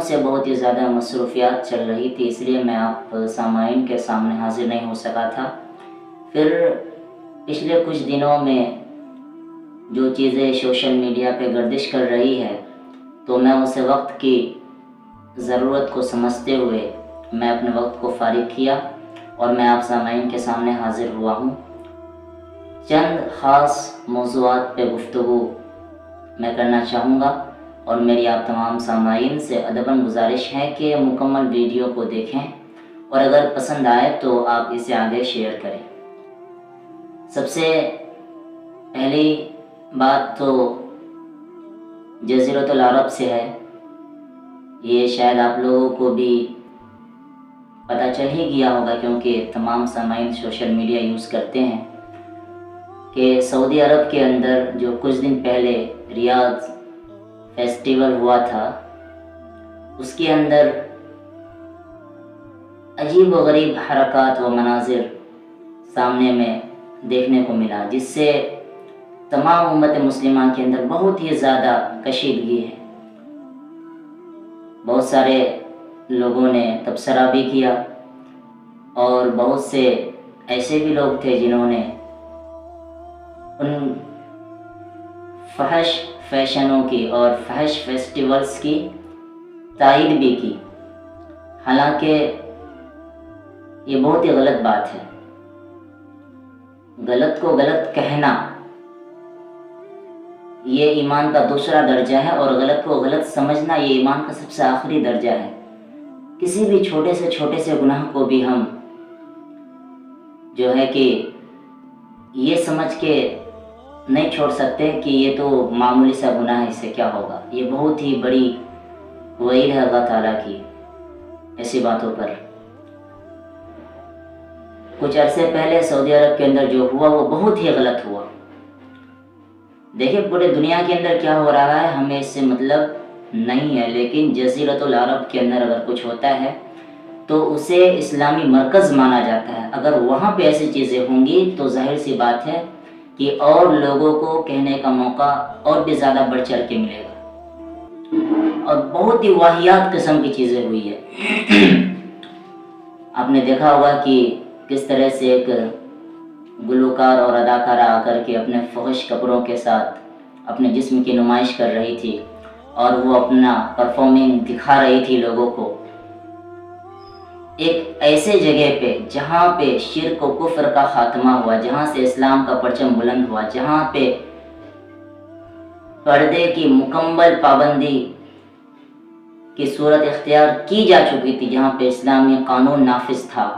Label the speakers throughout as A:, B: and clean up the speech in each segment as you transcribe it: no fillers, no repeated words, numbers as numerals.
A: سے بہت ہی زیادہ مصروفیات چل رہی تھی، اس لیے میں آپ سامعین کے سامنے حاضر نہیں ہو سکا تھا۔ پھر پچھلے کچھ دنوں میں جو چیزیں سوشل میڈیا پہ گردش کر رہی ہے، تو میں اسے وقت کی ضرورت کو سمجھتے ہوئے میں اپنے وقت کو فارغ کیا اور میں آپ سامعین کے سامنے حاضر ہوا ہوں۔ چند خاص موضوعات پہ گفتگو میں کرنا چاہوں گا اور میری آپ تمام سامعین سے ادباً گزارش ہے کہ مکمل ویڈیو کو دیکھیں اور اگر پسند آئے تو آپ اسے آگے شیئر کریں۔ سب سے پہلی بات تو جزیرۃ العرب سے ہے۔ یہ شاید آپ لوگوں کو بھی پتہ چل ہی گیا ہوگا کیونکہ تمام سامعین سوشل میڈیا یوز کرتے ہیں کہ سعودی عرب کے اندر جو کچھ دن پہلے ریاض فیسٹیول ہوا تھا، اس کے اندر عجیب و غریب حرکات و مناظر سامنے میں دیکھنے کو ملا، جس سے تمام امت مسلمہ کے اندر بہت ہی زیادہ کشیدگی ہے۔ بہت سارے لوگوں نے تبصرہ بھی کیا اور بہت سے ایسے بھی لوگ تھے جنہوں نے ان فحش فیشنوں کی اور فحش فیسٹیولز کی تائید بھی کی، حالانکہ یہ بہت ہی غلط بات ہے۔ غلط کو غلط کہنا یہ ایمان کا دوسرا درجہ ہے اور غلط کو غلط سمجھنا یہ ایمان کا سب سے آخری درجہ ہے۔ کسی بھی چھوٹے سے گناہ کو بھی ہم جو ہے کہ یہ سمجھ کے نہیں چھوڑ سکتے کہ یہ تو معمولی سا گناہ ہے، اس سے کیا ہوگا۔ یہ بہت ہی بڑی وعید ہے اللہ تعالیٰ کی ایسی باتوں پر۔ کچھ عرصے پہلے سعودی عرب کے اندر جو ہوا وہ بہت ہی غلط ہوا۔ دیکھیں پورے دنیا کے اندر کیا ہو رہا ہے ہمیں اس سے مطلب نہیں ہے، لیکن جزیرۃ العرب کے اندر اگر کچھ ہوتا ہے تو اسے اسلامی مرکز مانا جاتا ہے۔ اگر وہاں پہ ایسی چیزیں ہوں گی تو ظاہر سی بات ہے کہ اور لوگوں کو کہنے کا موقع اور بھی زیادہ بڑھ چڑھ کے ملے گا، اور بہت ہی واہیات قسم کی چیزیں ہوئی ہے۔ آپ نے دیکھا ہوگا کہ کس طرح سے ایک گلوکار اور اداکارہ آ کر کے اپنے فحش کپڑوں کے ساتھ اپنے جسم کی نمائش کر رہی تھی اور وہ اپنا پرفارمنگ دکھا رہی تھی لوگوں کو، ایک ایسے جگہ پہ جہاں پہ شرک و کفر کا خاتمہ ہوا، جہاں سے اسلام کا پرچم بلند ہوا، جہاں پہ پردے کی مکمل پابندی کی صورت اختیار کی جا چکی تھی، جہاں پہ اسلامی قانون نافذ تھا،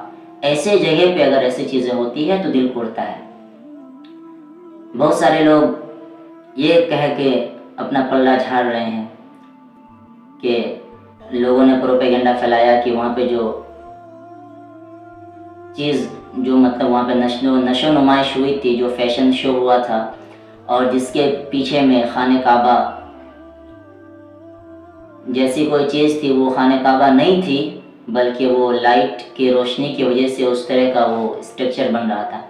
A: ایسے جگہ پہ اگر ایسی چیزیں ہوتی ہے تو دل اڑتا ہے۔ بہت سارے لوگ یہ کہہ کے اپنا پلہ جھاڑ رہے ہیں کہ لوگوں نے پروپیگنڈا پھیلایا کہ وہاں پہ جو چیز جو مطلب وہاں پہ نشو نمائش ہوئی تھی، جو فیشن شو ہوا تھا اور جس کے پیچھے میں خانہ کعبہ جیسی کوئی چیز تھی، وہ خانہ کعبہ نہیں تھی بلکہ وہ لائٹ کی روشنی کی وجہ سے اس طرح کا وہ اسٹرکچر بن رہا تھا۔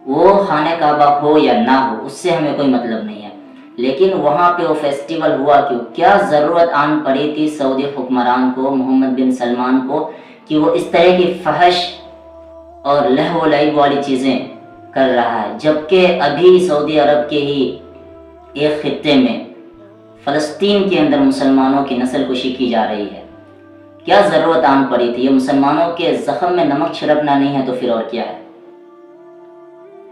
A: وہ خانہ کعبہ ہو یا نہ ہو اس سے ہمیں کوئی مطلب نہیں ہے، لیکن وہاں پہ وہ فیسٹیول ہوا کیا ضرورت آن پڑی تھی سعودی حکمران کو، محمد بن سلمان کو، کہ وہ اس طرح کی فحش اور لہو و لعب والی چیزیں کر رہا ہے، جبکہ ابھی سعودی عرب کے ہی ایک خطے میں فلسطین کے اندر مسلمانوں کی نسل کشی کی جا رہی ہے۔ کیا ضرورت آن پڑی تھی؟ یہ مسلمانوں کے زخم میں نمک چھڑکنا نہیں ہے تو پھر اور کیا ہے؟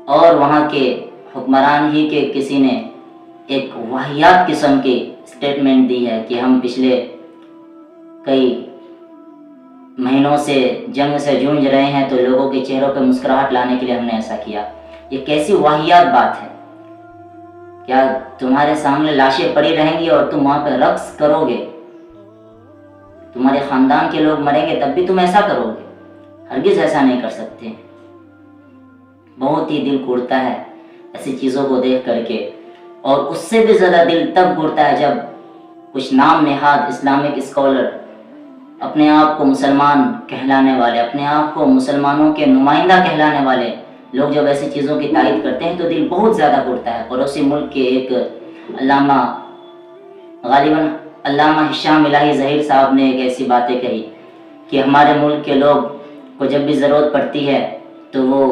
A: اور وہاں کے حکمران ہی کے کسی نے ایک واہیات قسم کی سٹیٹمنٹ دی ہے کہ ہم پچھلے کئی مہینوں سے جنگ سے جونج رہے ہیں تو لوگوں کے چہروں پہ مسکراہٹ لانے کے لیے ہم نے ایسا کیا۔ یہ کیسی واہیات بات ہے؟ کیا تمہارے سامنے لاشیں پڑی رہیں گی اور تم وہاں پہ رقص کرو گے؟ تمہارے خاندان کے لوگ مریں گے تب بھی تم ایسا کرو گے؟ ہرگز ایسا نہیں کر سکتے۔ بہت ہی دل کوڑتا ہے ایسی چیزوں کو دیکھ کر کے، اور اس سے بھی زیادہ دل تب کوڑتا ہے جب کچھ نام نہاد اسلامک اسکالر اپنے آپ کو مسلمان کہلانے والے، اپنے آپ کو مسلمانوں کے نمائندہ کہلانے والے لوگ جب ایسی چیزوں کی تائید کرتے ہیں تو دل بہت زیادہ کوڑتا ہے۔ پڑوسی ملک کے ایک علامہ غالباً علامہ ہشام الہی ظہیر صاحب نے ایک ایسی باتیں کہی کہ ہمارے ملک کے لوگ کو جب بھی ضرورت پڑتی ہے تو وہ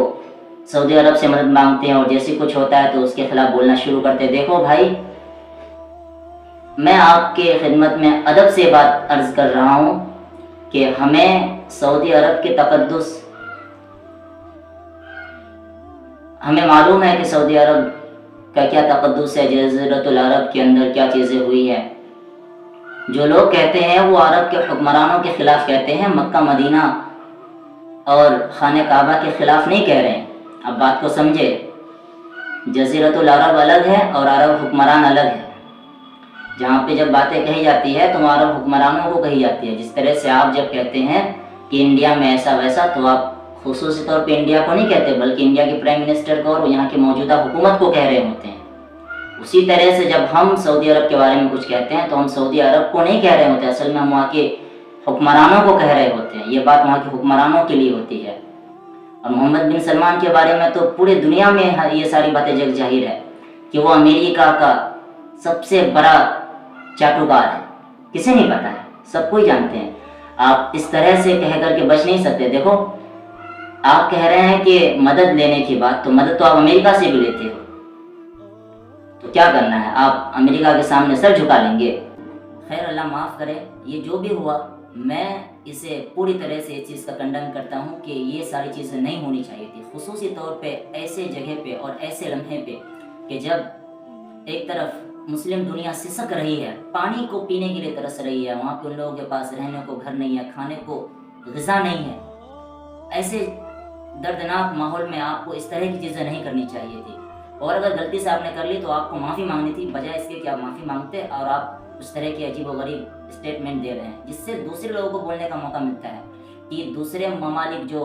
A: سعودی عرب سے مدد مانگتے ہیں، اور جیسے کچھ ہوتا ہے تو اس کے خلاف بولنا شروع کرتے ہیں۔ دیکھو بھائی، میں آپ کے خدمت میں ادب سے بات عرض کر رہا ہوں کہ ہمیں سعودی عرب کے تقدس، ہمیں معلوم ہے کہ سعودی عرب کا کیا تقدس ہے، جزیرۃ العرب کے اندر کیا چیزیں ہوئی ہیں۔ جو لوگ کہتے ہیں وہ عرب کے حکمرانوں کے خلاف کہتے ہیں، مکہ مدینہ اور خانہ کعبہ کے خلاف نہیں کہہ رہے ہیں۔ اب بات کو سمجھے، جزیرۃ العرب الگ ہے اور عرب حکمران الگ ہے۔ جہاں پہ جب باتیں کہی جاتی ہے تو عرب حکمرانوں کو کہی جاتی ہے۔ جس طرح سے آپ جب کہتے ہیں کہ انڈیا میں ایسا ویسا، تو آپ خصوصی طور پہ انڈیا کو نہیں کہتے بلکہ انڈیا کے پرائم منسٹر کو اور یہاں کی موجودہ حکومت کو کہہ رہے ہوتے ہیں۔ اسی طرح سے جب ہم سعودی عرب کے بارے میں کچھ کہتے ہیں تو ہم سعودی عرب کو نہیں کہہ رہے ہوتے، اصل میں ہم وہاں کے حکمرانوں کو کہہ رہے ہوتے ہیں۔ یہ بات وہاں کے حکمرانوں کے لیے ہوتی ہے۔ اور محمد بن سلمان کے بارے میں تو پورے دنیا میں یہ ساری باتیں جگ ظاہر ہے کہ وہ امریکہ کا سب سے بڑا چاٹوکار ہے، کسے نہیں پتا ہے، سب کوئی جانتے ہیں۔ آپ اس طرح سے کہہ کر کے بچ نہیں سکتے۔ دیکھو، آپ کہہ رہے ہیں کہ مدد لینے کی بات، تو مدد تو آپ امریکہ سے بھی لیتے ہو، تو کیا کرنا ہے؟ آپ امریکہ کے سامنے سر جھکا لیں گے؟ خیر، اللہ معاف کرے، یہ جو بھی ہوا میں اسے پوری طرح سے اس چیز کا کنڈم کرتا ہوں کہ یہ ساری چیزیں نہیں ہونی چاہیے تھی، خصوصی طور پہ ایسے جگہ پہ اور ایسے لمحے پہ کہ جب ایک طرف مسلم دنیا سسک رہی ہے، پانی کو پینے کے لیے ترس رہی ہے، وہاں پہ ان لوگوں کے پاس رہنے کو گھر نہیں ہے، کھانے کو غذا نہیں ہے۔ ایسے دردناک ماحول میں آپ کو اس طرح کی چیزیں نہیں کرنی چاہیے تھی، اور اگر غلطی سے آپ نے کر لی تو آپ کو معافی مانگنی تھی، بجائے اس کے کہ آپ معافی مانگتے اور آپ اس طرح کی عجیب و غریب اسٹیٹمنٹ دے رہے ہیں، جس سے دوسرے لوگوں کو بولنے کا موقع ملتا ہے کہ دوسرے ممالک جو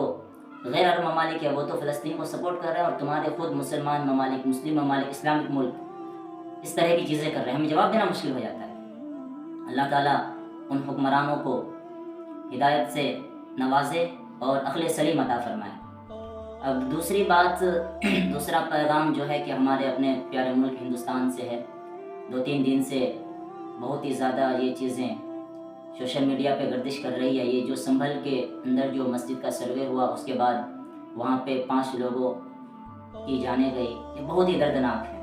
A: غیر عرب ممالک ہے وہ تو فلسطین کو سپورٹ کر رہے ہیں، اور تمہارے خود مسلمان ممالک، مسلم ممالک، اسلامک ملک اس طرح کی چیزیں کر رہے ہیں۔ ہمیں جواب دینا مشکل ہو جاتا ہے۔ اللہ تعالیٰ ان حکمرانوں کو ہدایت سے نوازے اور عقل سلیم عطا فرمائے۔ اب دوسری بات، دوسرا پیغام جو ہے کہ ہمارے اپنے پیارے ملک ہندوستان سے ہے۔ 2-3 دن سے بہت ہی زیادہ یہ چیزیں سوشل میڈیا پہ گردش کر رہی ہے۔ یہ جو سنبھل کے اندر جو مسجد کا سروے ہوا، اس کے بعد وہاں پہ 5 لوگوں کی جانیں گئی، یہ بہت ہی دردناک ہے۔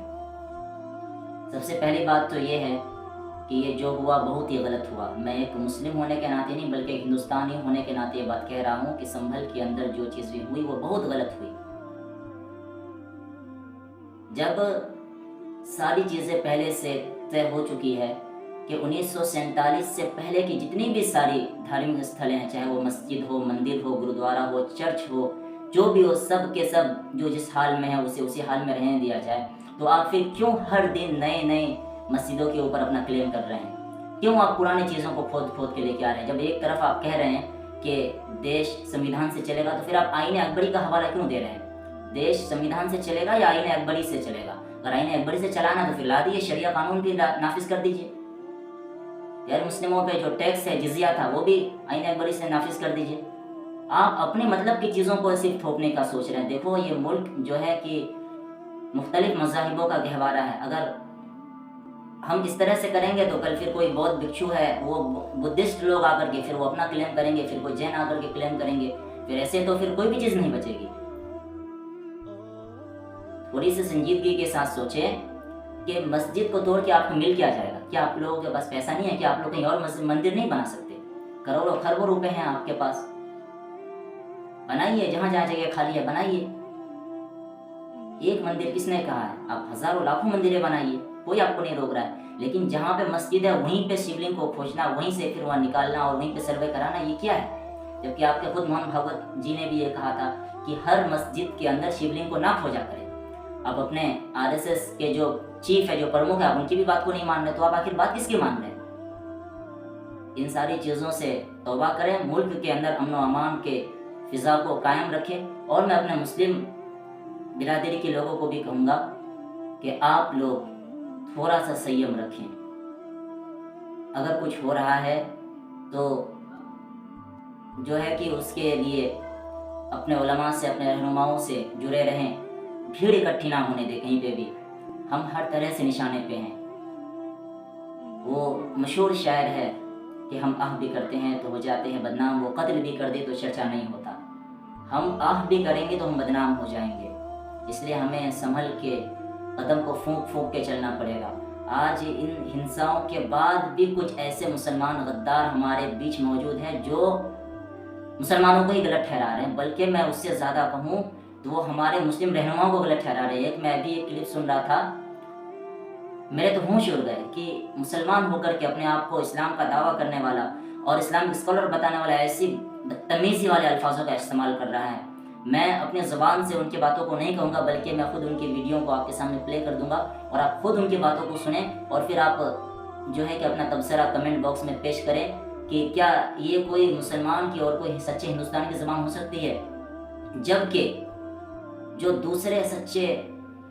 A: سب سے پہلی بات تو یہ ہے کہ یہ جو ہوا بہت ہی غلط ہوا۔ میں ایک مسلم ہونے کے ناطے نہیں بلکہ ایک ہندوستانی ہونے کے ناطے یہ بات کہہ رہا ہوں کہ سنبھل کے اندر جو چیزیں ہوئی وہ بہت غلط ہوئی۔ جب ساری چیزیں پہلے سے طے ہو چکی ہے کہ 1947 سے پہلے کی جتنی بھی ساری دھارمک استھلیں ہیں، چاہے وہ مسجد ہو، مندر ہو، گرودوارا ہو، چرچ ہو، جو بھی ہو، سب کے سب جو جس حال میں ہے اسے اسی حال میں رہنے دیا جائے، تو آپ پھر کیوں ہر دن نئے مسجدوں کے اوپر اپنا کلیم کر رہے ہیں؟ کیوں آپ پرانی چیزوں کو کھود کے لے کے آ رہے ہیں؟ جب ایک طرف آپ کہہ رہے ہیں کہ دیش سمویدھان سے چلے گا، تو پھر آپ آئین اکبری کا حوالہ کیوں دے رہے ہیں؟ دیش سمویدھان سے چلے گا یا آئین اکبری سے چلے گا؟ اگر آئین اکبری سے چلانا تو پھر لا دیجیے، شریعہ قانون بھی نافذ کر دیجیے۔ غیر مسلموں پہ جو ٹیکس ہے، جزیہ تھا، وہ بھی آئین اکبری سے نافذ کر دیجیے۔ آپ اپنے مطلب کی چیزوں کو صرف تھوپنے کا سوچ رہے ہیں۔ دیکھو، یہ ملک جو ہے کہ مختلف مذاہبوں کا گہوارہ ہے۔ اگر ہم اس طرح سے کریں گے تو کل پھر کوئی بودھ بھکشو ہے، وہ بدھسٹ لوگ آ کر کے پھر وہ اپنا کلیم کریں گے، پھر کوئی جین آ کر کے کلیم کریں گے، پھر ایسے تو پھر کوئی بھی چیز نہیں بچے گی۔ تھوڑی سی سنجیدگی کے ساتھ سوچیں کہ مسجد کو توڑ کے آپ کو مل کیا جائے گا؟ کیا آپ لوگوں کے پاس پیسہ نہیں ہے؟ کیا آپ لوگ کہیں اور مندر نہیں بنا سکتے؟ کروڑوں خربوں روپے ہیں آپ کے پاس، بنائیے، جہاں جگہ خالی ہے بنائیے۔ ایک مندر کس نے کہا ہے؟ آپ ہزاروں لاکھوں مندریں بنائیے، کوئی آپ کو نہیں روک رہا ہے، لیکن جہاں پہ مسجد ہے وہیں پہ شیولنگ کو کھوجنا، وہیں سے پھر وہاں نکالنا اور وہیں پہ سروے کرانا، یہ کیا ہے؟ جبکہ آپ کے خود موہن بھاگوت جی نے بھی یہ کہا تھا کہ ہر مسجد کے اندر شیولنگ کو نہ کھوجا کرے۔ آپ اپنے RSS کے جو چیف ہے، جو پرمکھ ہے، آپ ان کی بھی بات کو نہیں مان رہے، تو آپ آخر بات کس کی مان رہے ہیں؟ ان ساری چیزوں سے توبہ کریں، ملک کے اندر امن و امان کے فضا کو قائم رکھیں۔ اور میں اپنے مسلم برادری کے لوگوں کو بھی کہوں گا کہ آپ لوگ تھوڑا سا سیم رکھیں۔ اگر کچھ ہو رہا ہے تو جو ہے کہ اس کے لیے اپنے علماء سے، اپنے رہنماؤں سے جڑے رہیں، بھیڑ اکٹھی نہ ہونے دیں کہیں پہ بھی۔ ہم ہر طرح سے نشانے پہ ہیں۔ وہ مشہور شاعر ہے کہ ہم آہ بھی کرتے ہیں تو ہو جاتے ہیں بدنام، وہ قتل بھی کر دے تو چرچا نہیں ہوتا۔ ہم آہ بھی کریں گے تو ہم بدنام ہو جائیں گے، اس لیے ہمیں سنبھل کے قدم کو پھونک پھونک کے چلنا پڑے گا۔ آج ان ہنساؤں کے بعد بھی کچھ ایسے مسلمان غدار ہمارے بیچ موجود ہیں جو مسلمانوں کو ہی غلط ٹھہرا رہے ہیں، بلکہ میں اس سے زیادہ کہوں تو وہ ہمارے مسلم رہنماؤں کو غلط ٹھہرا رہے ہیں۔ میں ابھی ایک کلپ سن رہا تھا، میرے تو ہوش اڑ گئے کہ مسلمان ہو کر کے اپنے آپ کو اسلام کا دعویٰ کرنے والا اور اسلامک اسکالر بتانے والا ایسی بدتمیزی والے الفاظوں کا استعمال کر رہا ہے۔ میں اپنی زبان سے ان کی باتوں کو نہیں کہوں گا، بلکہ میں خود ان کی ویڈیو کو آپ کے سامنے پلے کر دوں گا اور آپ خود ان کی باتوں کو سنیں اور پھر آپ جو ہے کہ اپنا تبصرہ کمنٹ باکس میں پیش کریں کہ کیا یہ کوئی مسلمان کی اور کوئی سچے ہندوستان کی زبان ہو سکتی ہے، جبکہ جو دوسرے سچے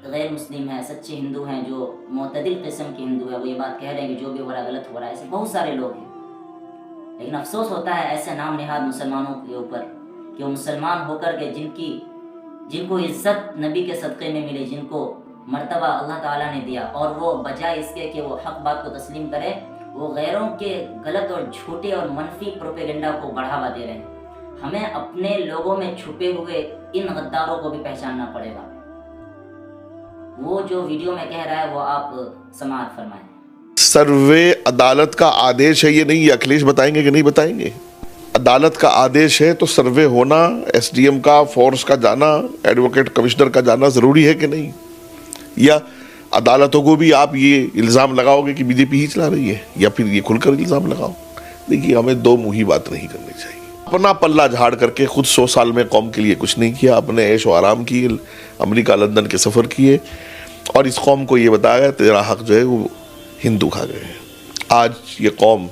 A: غیر مسلم ہیں، سچے ہندو ہیں، جو معتدل قسم کے ہندو ہیں، وہ یہ بات کہہ رہے ہیں کہ جو بھی ہو رہا ہے غلط ہو رہا ہے۔ ایسے بہت سارے لوگ ہیں، لیکن افسوس ہوتا ہے ایسے نام نہاد مسلمانوں کے اوپر کہ وہ مسلمان ہو کر کے جن کو عزت نبی کے صدقے میں ملے، جن کو مرتبہ اللہ تعالیٰ نے دیا، اور وہ بجائے اس کے کہ وہ حق بات کو تسلیم کرے، وہ غیروں کے غلط اور جھوٹے اور منفی پروپیگنڈا کو بڑھاوا دے رہے ہیں۔ ہمیں اپنے لوگوں میں چھپے ہوئے ان غداروں کو بھی پہچاننا پڑے گا۔ وہ جو ویڈیو میں کہہ رہا ہے وہ آپ سماعت فرمائیں۔
B: سروے عدالت کا آدیش ہے، یہ نہیں، یہ اکھلیش بتائیں گے کہ نہیں بتائیں گے؟ عدالت کا آدیش ہے تو سروے ہونا، ایس ڈی ایم کا، فورس کا جانا، ایڈوکیٹ کمشنر کا جانا ضروری ہے کہ نہیں؟ یا عدالتوں کو بھی آپ یہ الزام لگاؤ گے کہ بی جے پی ہی چلا رہی ہے، یا پھر یہ کھل کر الزام لگاؤ؟ دیکھیے، ہمیں دو منہی بات نہیں کرنی چاہیے۔ اپنا پلہ جھاڑ کر کے خود 100 سال میں قوم کے لیے کچھ نہیں کیا، اپنے عیش و آرام کیے، امریکہ لندن کے سفر کیے، اور اس قوم کو یہ بتایا گیا تیرا حق جو ہے وہ ہندو کھا گئے ہیں۔ آج یہ قوم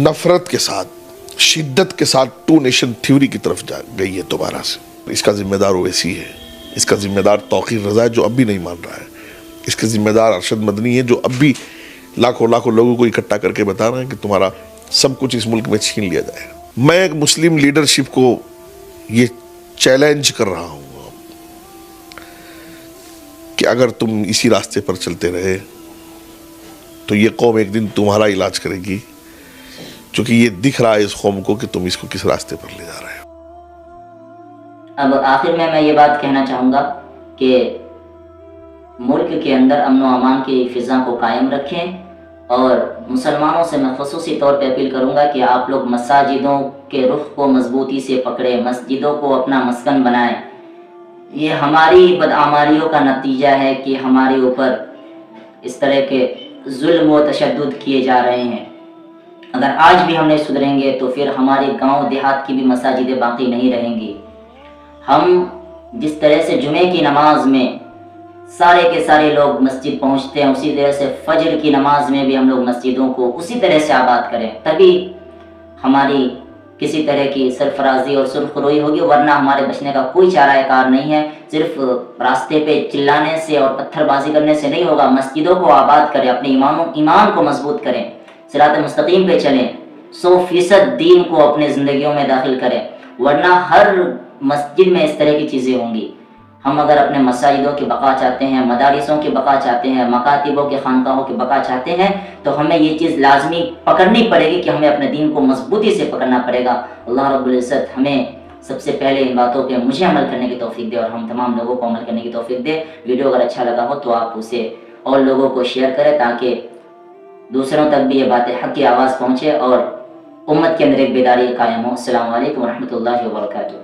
B: نفرت کے ساتھ، شدت کے ساتھ ٹو نیشن تھیوری کی طرف جا گئی ہے دوبارہ سے۔ اس کا ذمہ دار اویسی ہے، اس کا ذمہ دار توقیر رضا ہے جو اب بھی نہیں مان رہا ہے، اس کا ذمہ دار ارشد مدنی ہے جو اب بھی لاکھوں لوگوں کو اکٹھا کر کے بتا رہے ہیں کہ تمہارا سب کچھ اس ملک میں چھین لیا جائے۔ میں ایک مسلم لیڈرشپ کو یہ چیلنج کر رہا ہوں کہ اگر تم اسی راستے پر چلتے رہے تو یہ قوم ایک دن تمہارا علاج کرے گی، چونکہ یہ دکھ رہا ہے اس قوم کو کہ تم اس کو کس راستے پر لے جا رہے ہو۔
A: اب آخر میں یہ بات کہنا چاہوں گا کہ ملک کے اندر امن و امان کی فضا کو قائم رکھیں، اور مسلمانوں سے میں خصوصی طور پہ اپیل کروں گا کہ آپ لوگ مساجدوں کے رخ کو مضبوطی سے پکڑیں، مسجدوں کو اپنا مسکن بنائیں۔ یہ ہماری بدعمالیوں کا نتیجہ ہے کہ ہمارے اوپر اس طرح کے ظلم و تشدد کیے جا رہے ہیں۔ اگر آج بھی ہم نہیں سدھریں گے تو پھر ہمارے گاؤں دیہات کی بھی مساجدیں باقی نہیں رہیں گی۔ ہم جس طرح سے جمعے کی نماز میں سارے کے سارے لوگ مسجد پہنچتے ہیں، اسی طرح سے فجر کی نماز میں بھی ہم لوگ مسجدوں کو اسی طرح سے آباد کریں، تبھی ہماری کسی طرح کی سرفرازی اور سرخروئی ہوگی، ورنہ ہمارے بچنے کا کوئی چارہ کار نہیں ہے۔ صرف راستے پہ چلانے سے اور پتھر بازی کرنے سے نہیں ہوگا، مسجدوں کو آباد کریں، اپنے ایمان کو مضبوط کریں، صراط مستقیم پہ چلیں، 100% دین کو اپنے زندگیوں میں داخل کریں، ورنہ ہر مسجد میں اس طرح کی چیزیں ہوں گی۔ ہم اگر اپنے مساجدوں کی بقا چاہتے ہیں، مدارسوں کی بقا چاہتے ہیں، مکاتبوں کے خانقاہوں کی بقا چاہتے ہیں، تو ہمیں یہ چیز لازمی پکڑنی پڑے گی کہ ہمیں اپنے دین کو مضبوطی سے پکڑنا پڑے گا۔ اللہ رب العزت ہمیں سب سے پہلے ان باتوں پہ مجھے عمل کرنے کی توفیق دے اور ہم تمام لوگوں کو عمل کرنے کی توفیق دے۔ ویڈیو اگر اچھا لگا ہو تو آپ اسے اور لوگوں کو شیئر کریں تاکہ دوسروں تک بھی یہ باتیں حق کی آواز پہنچے اور امت کے اندر ایک بیداری قائم ہو۔ السلام علیکم ورحمۃ اللہ وبرکاتہ۔